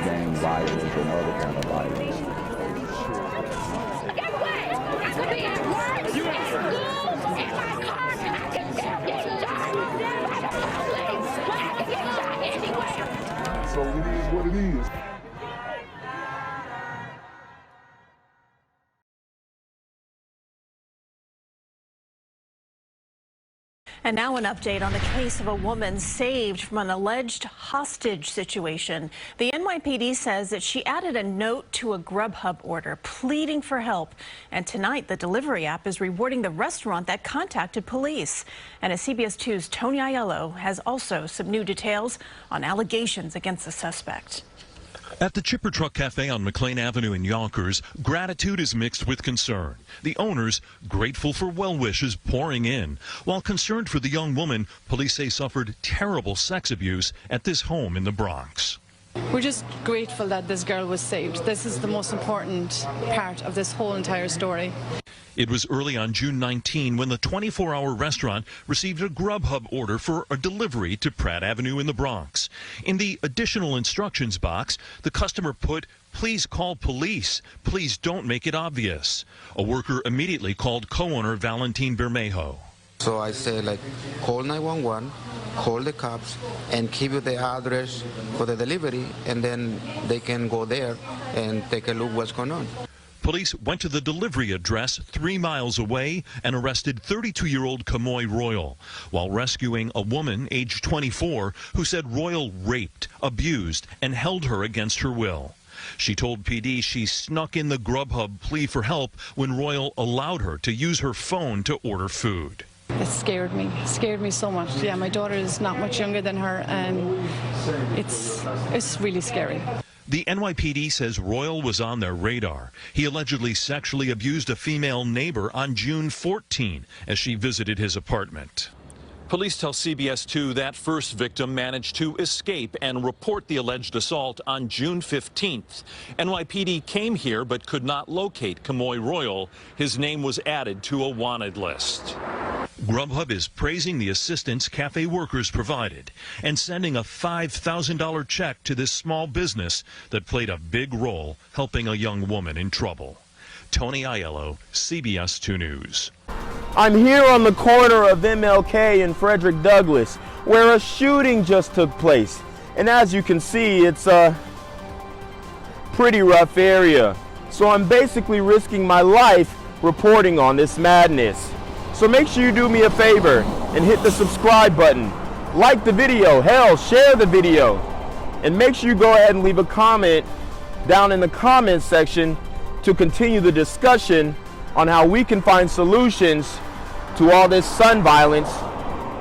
gang violence and other kind of violence. Get away! I could be at work, at school, in my car, I can still get shot by the police. I can get shot anywhere. So it is what it is. And now an update on the case of a woman saved from an alleged hostage situation. The NYPD says that she added a note to a GrubHub order pleading for help. And tonight, the delivery app is rewarding the restaurant that contacted police. And as CBS 2's Tony Aiello has also some new details on allegations against the suspect. At the Chipper Truck Cafe on McLean Avenue in Yonkers, gratitude is mixed with concern. The owners grateful for well wishes pouring in, while concerned for the young woman police say suffered terrible sex abuse at this home in the Bronx. We're just grateful that this girl was saved. This is the most important part of this whole entire story. It was early on June 19 when the 24-hour restaurant received a GrubHub order for a delivery to Pratt Avenue in the Bronx. In the additional instructions box, the customer put, "Please call police. Please don't make it obvious." A worker immediately called co-owner Valentin Bermejo. So I say, like, call 911, call the cops, and give you the address for the delivery, and then they can go there and take a look what's going on. Police went to the delivery address 3 miles away and arrested 32-year-old Kemoy Royal while rescuing a woman aged 24 who said Royal raped, abused, and held her against her will. She told PD she snuck in the GrubHub plea for help when Royal allowed her to use her phone to order food. It scared me so much. Yeah, my daughter is not much younger than her, and it's really scary. The NYPD says Royal was on their radar. He allegedly sexually abused a female neighbor on June 14 as she visited his apartment. Police tell CBS 2 that first victim managed to escape and report the alleged assault on June 15th. NYPD came here but could not locate Kemoy Royal. His name was added to a wanted list. GrubHub is praising the assistance cafe workers provided and sending a $5,000 check to this small business that played a big role helping a young woman in trouble. Tony Aiello, CBS 2 News. I'm here on the corner of MLK and Frederick Douglass, where a shooting just took place. And as you can see, it's a pretty rough area. So I'm basically risking my life reporting on this madness. So make sure you do me a favor and hit the subscribe button. Like the video, hell, share the video. And make sure you go ahead and leave a comment down in the comments section to continue the discussion on how we can find solutions to all this son violence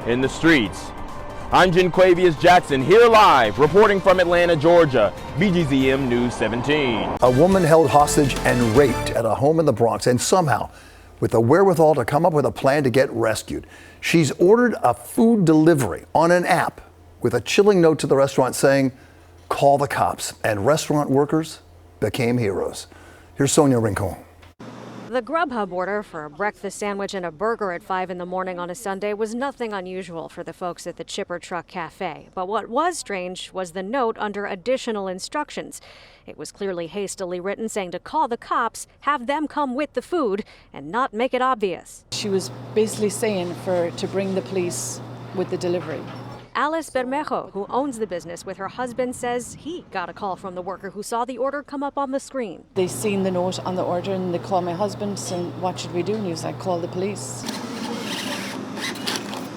in the streets. I'm Jenquavius Jackson, here live, reporting from Atlanta, Georgia, BGZM News 17. A woman held hostage and raped at a home in the Bronx, and somehow, with the wherewithal to come up with a plan to get rescued, she's ordered a food delivery on an app with a chilling note to the restaurant saying, "Call the cops," and restaurant workers became heroes. Here's Sonia Rincon. The GrubHub order for a breakfast sandwich and a burger at 5 in the morning on a Sunday was nothing unusual for the folks at the Chipper Truck Cafe. But what was strange was the note under additional instructions. It was clearly hastily written saying to call the cops, have them come with the food, and not make it obvious. She was basically saying to bring the police with the delivery. Alice Bermejo, who owns the business with her husband, says he got a call from the worker who saw the order come up on the screen. They seen the note on the order and they called my husband and what should we do? And he was like, call the police.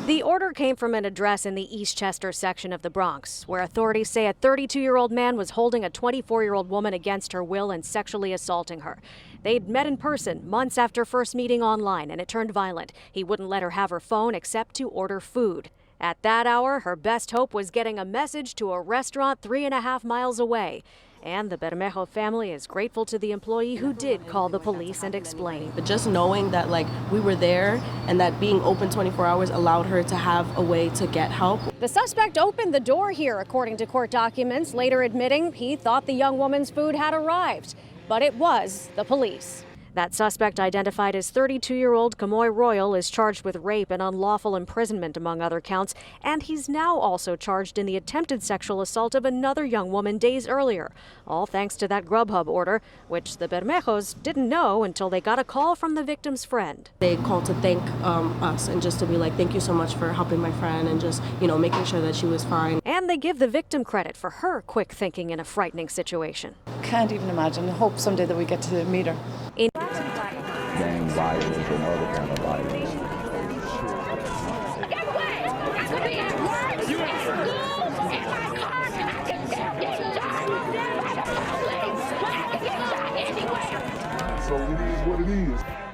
The order came from an address in the Eastchester section of the Bronx, where authorities say a 32-year-old man was holding a 24-year-old woman against her will and sexually assaulting her. They'd met in person months after first meeting online, and it turned violent. He wouldn't let her have her phone except to order food. At that hour, her best hope was getting a message to a restaurant 3.5 miles away. And the Bermejo family is grateful to the employee who did call the police and explain. But just knowing that we were there and that being open 24 hours allowed her to have a way to get help. The suspect opened the door here, according to court documents, later admitting he thought the young woman's food had arrived. But it was the police. That suspect, identified as 32-year-old Kemoy Royal, is charged with rape and unlawful imprisonment, among other counts, and he's now also charged in the attempted sexual assault of another young woman days earlier, all thanks to that GrubHub order, which the Bermejos didn't know until they got a call from the victim's friend. They called to thank us and just to be like, thank you so much for helping my friend and just, making sure that she was fine. And they give the victim credit for her quick thinking in a frightening situation. Can't even imagine. I hope someday that we get to meet her. Gang violence and other kind of violence. Get away! I could be at work, at school, in my car, and I can still get shot by the police. But I can get shot anywhere. So it is what it is.